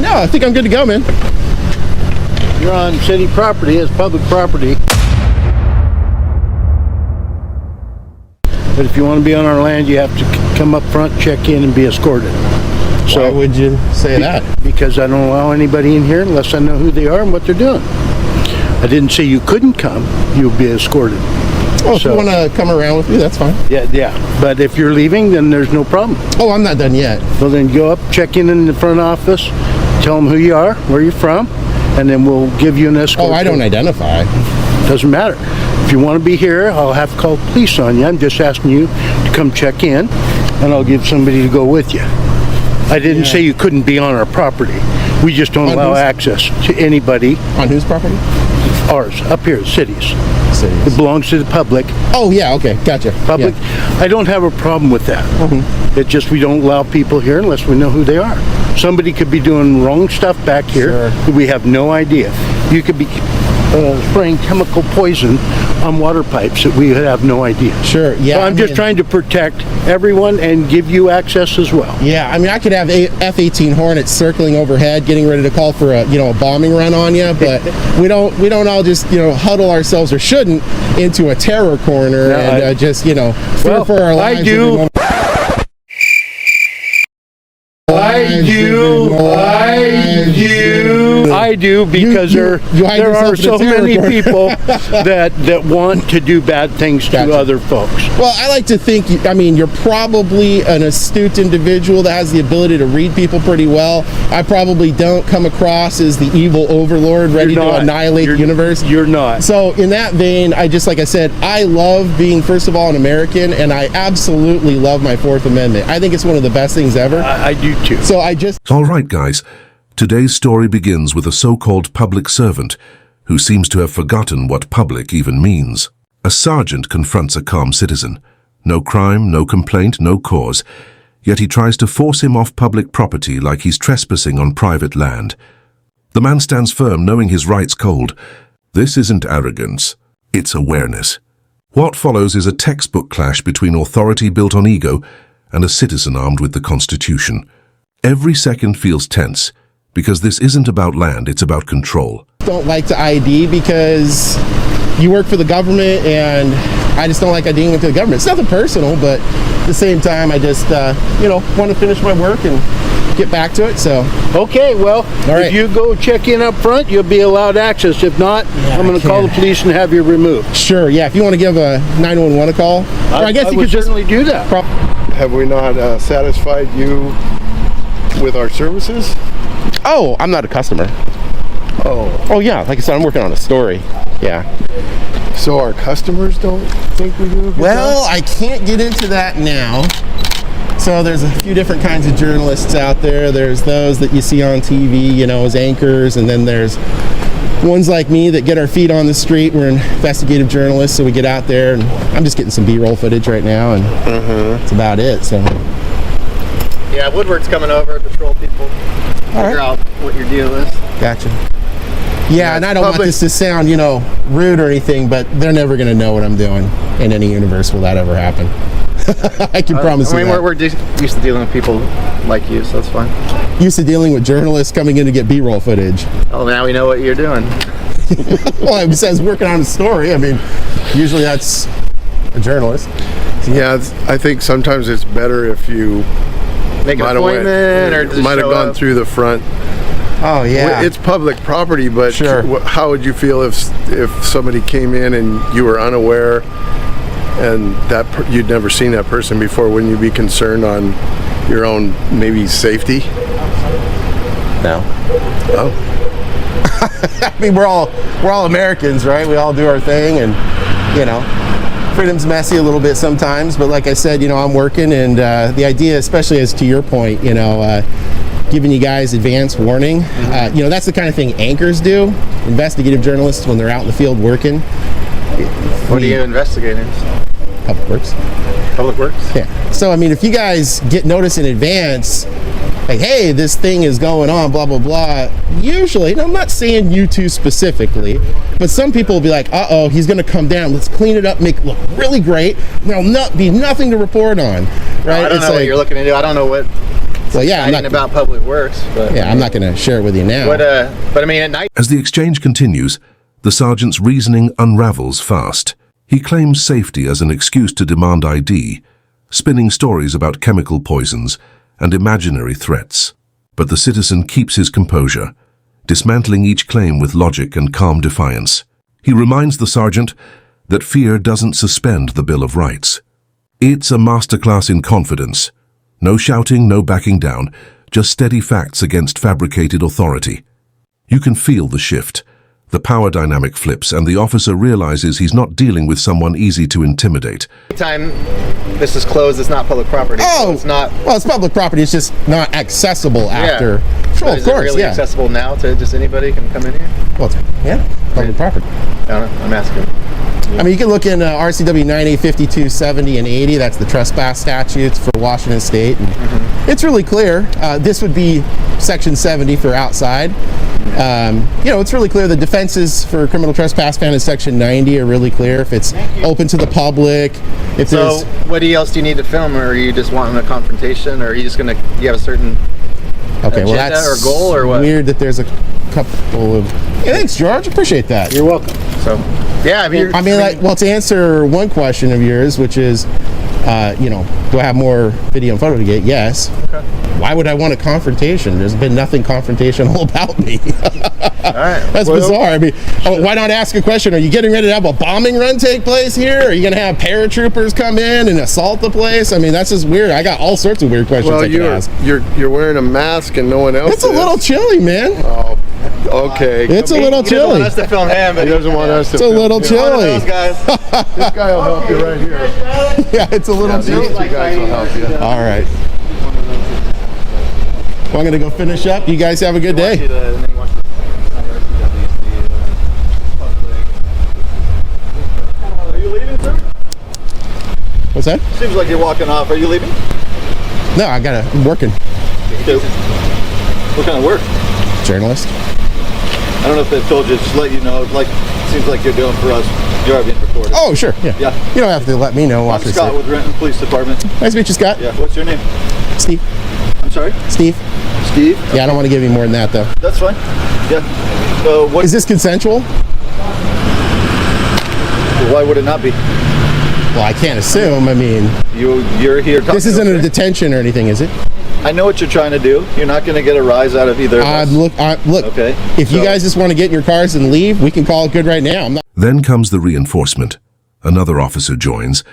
No, I think I'm good to go, man. You're on city property, it's public property. But if you want to be on our land, you have to come up front, check in, and be escorted. So, why would you say that? Because I don't allow anybody in here unless I know who they are and what they're doing. I didn't say you couldn't come, you'll be escorted. Oh, if you want to come around with me, that's fine. Yeah. But if you're leaving, then there's no problem. Oh, I'm not done yet. Well, then go up, check in the front office, tell them who you are, where you're from, and then we'll give you an escort. Oh, I don't identify. Doesn't matter. If you want to be here, I'll have to call police on you. I'm just asking you to come check in, and I'll give somebody to go with you. I didn't say you couldn't be on our property. We just don't allow access to anybody. On whose property? Ours, up here, cities. It belongs to the public. Oh, yeah, okay, gotcha. Public. Yeah. I don't have a problem with that. It's just we don't allow people here unless we know who they are. Somebody could be doing wrong stuff back here. Sure. We have no idea. You could be spraying chemical poison on water pipes that we have no idea. Sure, yeah. So I'm just trying to protect everyone and give you access as well. Yeah, I mean, I could have F-18 Hornets circling overhead, getting ready to call for a bombing run on you, but we don't all just huddle ourselves, or shouldn't, into a terror corner and just fear for our lives. I do because there are so many people that want to do bad things to other folks. Well, I like to think, you're probably an astute individual that has the ability to read people pretty well. I probably don't come across as the evil overlord ready to annihilate the universe. You're not. So in that vein, like I said, I love being, first of all, an American, and I absolutely love my Fourth Amendment. I think it's one of the best things ever. I do too. So I just... All right, guys. Today's story begins with a so-called public servant who seems to have forgotten what public even means. A sergeant confronts a calm citizen. No crime, no complaint, no cause. Yet he tries to force him off public property like he's trespassing on private land. The man stands firm, knowing his rights cold. This isn't arrogance. It's awareness. What follows is a textbook clash between authority built on ego and a citizen armed with the Constitution. Every second feels tense, because this isn't about land, it's about control. Don't like to ID because you work for the government, and I just don't like IDing with the government. It's nothing personal, but at the same time, I just, want to finish my work and get back to it, so. Okay, well, if you go check in up front, you'll be allowed access. If not, I'm going to call the police and have you removed. Sure, yeah, if you want to give a 911 a call. I guess you could certainly do that. Have we not satisfied you with our services? Oh, I'm not a customer. Oh yeah, like I said, I'm working on a story. Yeah. So our customers don't think we do a good job? I can't get into that now. So there's a few different kinds of journalists out there. There's those that you see on TV, as anchors, and then there's ones like me that get our feet on the street. We're investigative journalists, so we get out there, and I'm just getting some B-roll footage right now, and that's about it. So. Yeah, Woodward's coming over, patrol people, figure out what your deal is. Gotcha. Yeah, and I don't want this to sound, rude or anything, but they're never going to know what I'm doing in any universe will that ever happen. I can promise you that. We're used to dealing with people like you, so that's fine. Used to dealing with journalists coming in to get B-roll footage. Oh, now we know what you're doing. Well, it says working on a story. Usually that's a journalist. Yeah, I think sometimes it's better if you make an appointment or just might have gone through the front. Oh yeah, it's public property, but sure. How would you feel if somebody came in and you were unaware and that you'd never seen that person before? Wouldn't you be concerned on your own maybe safety? No. Oh. we're all Americans, right? We all do our thing, and freedom's messy a little bit sometimes, but like I said, I'm working, and the idea, especially as to your point, giving you guys advance warning, that's the kind of thing anchors do, investigative journalists, when they're out in the field working. What are you investigating? Public Works. Public Works? Yeah. So, if you guys get notice in advance, like, hey, this thing is going on, blah, blah, blah, usually, and I'm not saying you two specifically, but some people will be like, uh-oh, he's going to come down, let's clean it up, make it look really great, there'll be nothing to report on, right? I don't know what you're looking into. I don't know what Well, yeah, I'm exciting not about public works, but Yeah, I'm not going to share it with you now. but I mean, at night. As the exchange continues, the sergeant's reasoning unravels fast. He claims safety as an excuse to demand ID, spinning stories about chemical poisons and imaginary threats. But the citizen keeps his composure, dismantling each claim with logic and calm defiance. He reminds the sergeant that fear doesn't suspend the Bill of Rights. It's a masterclass in confidence. No shouting, no backing down, just steady facts against fabricated authority. You can feel the shift. The power dynamic flips, and the officer realizes he's not dealing with someone easy to intimidate. Time this is closed, it's not public property. Oh, so it's not. Well, it's public property. It's just not accessible after. Sure, of Is course, it really yeah. accessible now to just anybody can come in here? Well, yeah, public property. I don't know. I'm asking. I mean, you can look in RCW 90, 52, 70, and 80. That's the trespass statutes for Washington State. And It's really clear. This would be Section 70 for outside. It's really clear. The defenses for criminal trespass found in Section 90 are really clear. If it's open to the public, if So, there's... what else do you need to film, or are you just wanting a confrontation, or are you just gonna? You have a certain Okay, well, agenda that's or goal, or what? weird that there's a couple of... Yeah, thanks, George. Appreciate that. You're welcome. So, yeah, I mean, To answer one question of yours, which is, do I have more video and photo to get? Yes. Okay. Why would I want a confrontation? There's been nothing confrontational about me. all right. That's bizarre. I mean, why not ask a question? Are you getting ready to have a bombing run take place here? Are you going to have paratroopers come in and assault the place? I mean, that's just weird. I got all sorts of weird questions Well, I can ask. you're wearing a mask and no one else It's a is. little chilly, man. Oh, okay. It's a little He doesn't want chilly. us to film him, but He doesn't want us to. It's a little One of chilly. those guys. This guy will help you right here. Yeah, it's a little These chilly. two guys will help you. All right. Well, I'm going to go finish up. You guys have a good day. Are you leaving, sir? What's that? Seems like you're walking off. Are you leaving? No, I'm working. What kind of work? Journalist. I don't know if they've told you. Just let you know. Seems like you're doing for us. You are being recorded. Oh, sure. Yeah. Yeah. You don't have to let me know. I'm Walk this Scott way. with Renton Police Department. Nice to meet you, Scott. Yeah. What's your name? Steve. I'm sorry. Steve. Steve. Yeah, I don't want to give you more than that, though. That's fine. Yeah. So what? Is this consensual? Why would it not be? Well, I can't assume. I mean, You're here. this isn't a detention or anything, is it? I know what you're trying to do. You're not going to get a rise out of either of us. Look. Okay. If you guys just want to get in your cars and leave, we can call it good right now. I'm not. Then comes the reinforcement. Another officer joins,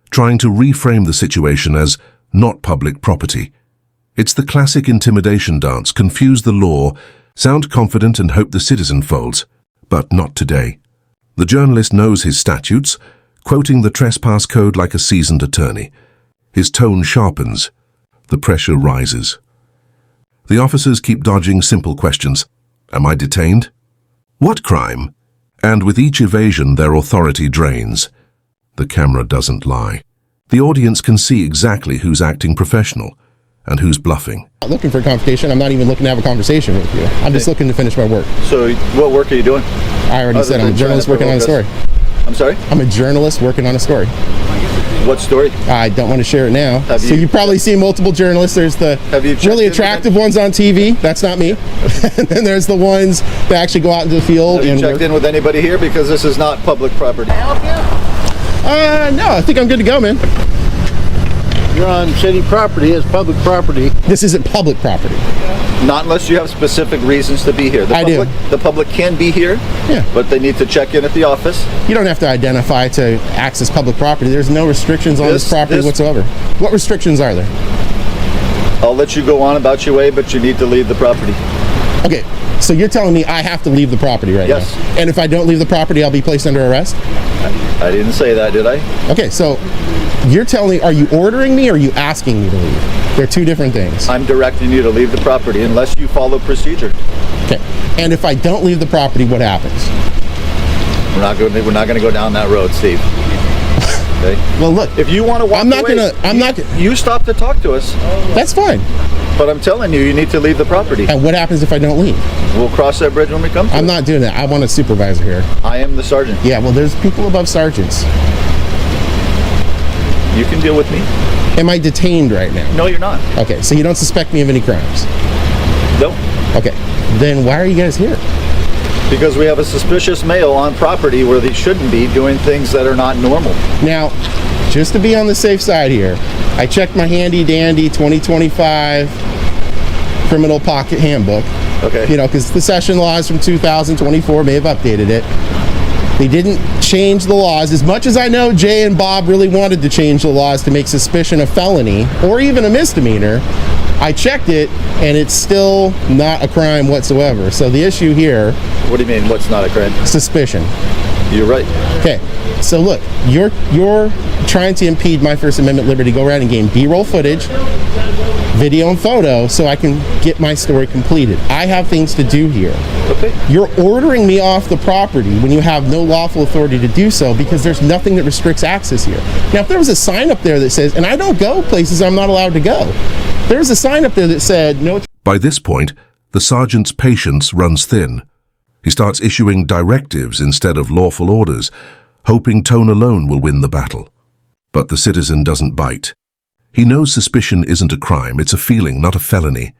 trying to reframe the situation as not public property. It's the classic intimidation dance: confuse the law, sound confident and hope the citizen folds. But not today. The journalist knows his statutes, quoting the trespass code like a seasoned attorney. His tone sharpens. The pressure rises. The officers keep dodging simple questions. Am I detained? What crime? And with each evasion, their authority drains. The camera doesn't lie. The audience can see exactly who's acting professional and who's bluffing. Not looking for a confrontation. I'm not even looking to have a conversation with you. I'm just looking to finish my work. So what work are you doing? I already Other said I'm a than journalist trying to working on a story. provoke I'm sorry? I'm a journalist working on a story. What story? I don't want to share it now. Have So you- you probably see multiple journalists. There's the Have you checked really in with attractive ones on TV. That's not me. And then there's the ones that actually go out into the field Have you and checked work. in with anybody here? Because this is not public property. No, I think I'm good to go, man. You're on city property. It's public property. This isn't public property. Not unless you have specific reasons to be here. I do. The public can be here, Yeah. but they need to check in at the office. You don't have to identify to access public property. There's no restrictions on this property whatsoever. What restrictions are there? I'll let you go on about your way, but you need to leave the property. Okay, so you're telling me I have to leave the property right Yes. now? And if I don't leave the property, I'll be placed under arrest? I didn't say that, did I? Okay, so you're telling me, are you ordering me or are you asking me to leave? They're two different things. I'm directing you to leave the property unless you follow procedure. Okay, and if I don't leave the property, what happens? We're not going to go down that road, Steve. Okay? Well, look, If you want to walk I'm not away, gonna- You stop to talk to us, that's fine. but I'm telling you, you need to leave the property. And what happens if I don't leave? We'll cross that bridge when we come to I'm it. not doing that. I want a supervisor here. I am the sergeant. Yeah, well, there's people above sergeants. You can deal with me. Am I detained right now? No, you're not. Okay, so you don't suspect me of any crimes? No. Okay, then why are you guys here? Because we have a suspicious male on property where they shouldn't be doing things that are not normal. Now, just to be on the safe side here, I checked my handy dandy 2025 criminal pocket handbook. Okay. You know, because the session laws from 2024 may have updated it. They didn't change the laws. As much as I know Jay and Bob really wanted to change the laws to make suspicion a felony or even a misdemeanor, I checked it and it's still not a crime whatsoever. So the issue here... What do you mean, what's not a crime? Suspicion. You're right. Okay, so look, you're trying to impede my First Amendment liberty to go around and gain B-roll footage, video and photo, so I can get my story completed. I have things to do here. Okay. You're ordering me off the property when you have no lawful authority to do so because there's nothing that restricts access here. Now, if there was a sign up there that says, and I don't go places I'm not allowed to go, there's a sign up there that said, no... By this point, the sergeant's patience runs thin. He starts issuing directives instead of lawful orders, hoping tone alone will win the battle. But the citizen doesn't bite. He knows suspicion isn't a crime, it's a feeling, not a felony.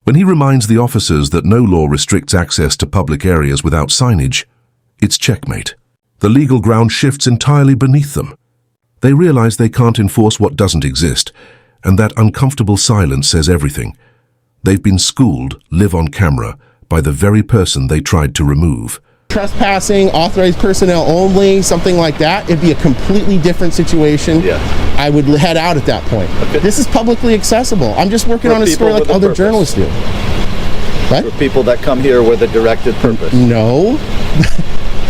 When he reminds the officers that no law restricts access to public areas without signage, it's checkmate. The legal ground shifts entirely beneath them. They realize they can't enforce what doesn't exist, and that uncomfortable silence says everything. They've been schooled, live on camera, by the very person they tried to remove. Trespassing, authorized personnel only, something like that, it'd be a completely different situation. Yeah. I would head out at that point. Okay. This is publicly accessible. I'm just working For on a story people like with a other purpose. journalists do. What? For people that come here with a directed purpose. No.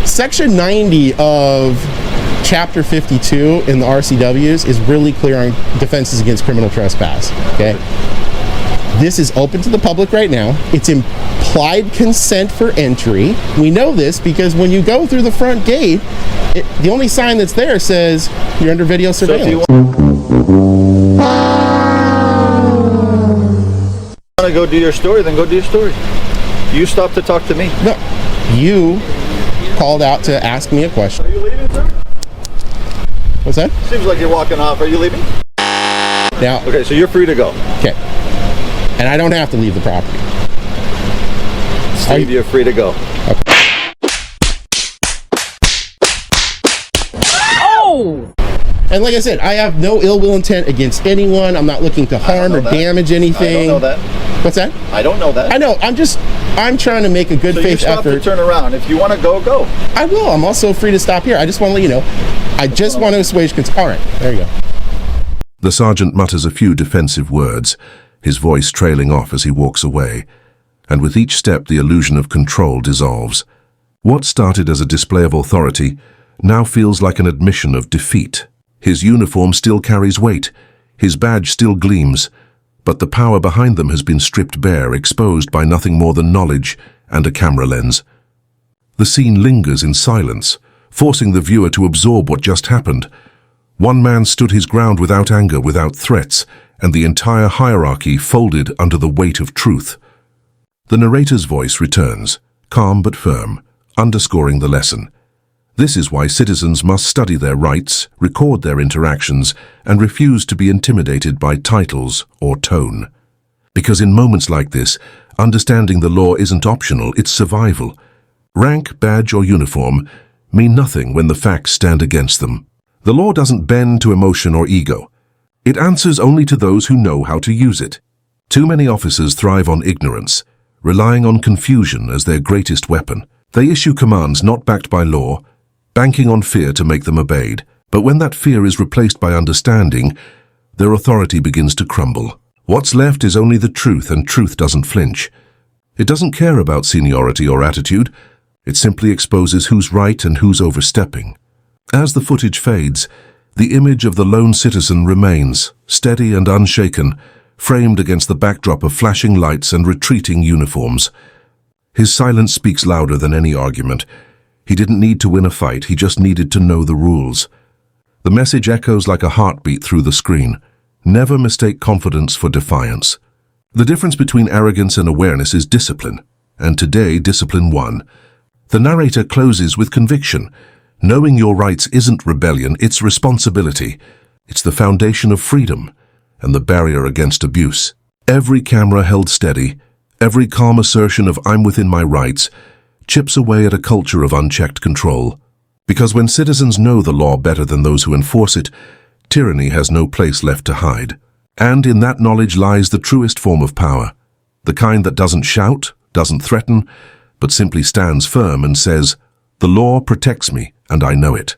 Section 90 of Chapter 52 in the RCWs is really clear on defenses against criminal trespass. Okay. This is open to the public right now. It's implied consent for entry. We know this because when you go through the front gate, the only sign that's there says you're under video surveillance. So if you want to go do your story, then go do your story. You stop to talk to me. No, you called out to ask me a question. Are you leaving, sir? What's that? Seems like you're walking off. Are you leaving? Now, Okay, so you're free to go. okay. And I don't have to leave the property. Steve, you're free to go. And like I said, I have no ill will intent against anyone. I'm not looking to harm or that. damage I anything. don't know that. What's that? I don't know that. I know. I'm trying to make a good So you faith stop to effort. turn around. If you want to go, go. I will. I'm also free to stop here. I just want to let you know. I just want to assuage concern. All right. There you go. The sergeant mutters a few defensive words, his voice trailing off as he walks away, and with each step the illusion of control dissolves. What started as a display of authority now feels like an admission of defeat. His uniform still carries weight, his badge still gleams, but the power behind them has been stripped bare, exposed by nothing more than knowledge and a camera lens. The scene lingers in silence, forcing the viewer to absorb what just happened. One man stood his ground without anger, without threats, and the entire hierarchy folded under the weight of truth. The narrator's voice returns, calm but firm, underscoring the lesson. This is why citizens must study their rights, record their interactions, and refuse to be intimidated by titles or tone. Because in moments like this, understanding the law isn't optional, it's survival. Rank, badge, or uniform mean nothing when the facts stand against them. The law doesn't bend to emotion or ego. It answers only to those who know how to use it. Too many officers thrive on ignorance, relying on confusion as their greatest weapon. They issue commands not backed by law, banking on fear to make them obeyed. But when that fear is replaced by understanding, their authority begins to crumble. What's left is only the truth, and truth doesn't flinch. It doesn't care about seniority or attitude. It simply exposes who's right and who's overstepping. As the footage fades, the image of the lone citizen remains, steady and unshaken, framed against the backdrop of flashing lights and retreating uniforms. His silence speaks louder than any argument. He didn't need to win a fight, he just needed to know the rules. The message echoes like a heartbeat through the screen. Never mistake confidence for defiance. The difference between arrogance and awareness is discipline, and today discipline won. The narrator closes with conviction. Knowing your rights isn't rebellion, it's responsibility. It's the foundation of freedom and the barrier against abuse. Every camera held steady, every calm assertion of "I'm within my rights," chips away at a culture of unchecked control. Because when citizens know the law better than those who enforce it, tyranny has no place left to hide. And in that knowledge lies the truest form of power, the kind that doesn't shout, doesn't threaten, but simply stands firm and says, "The law protects me, and I know it."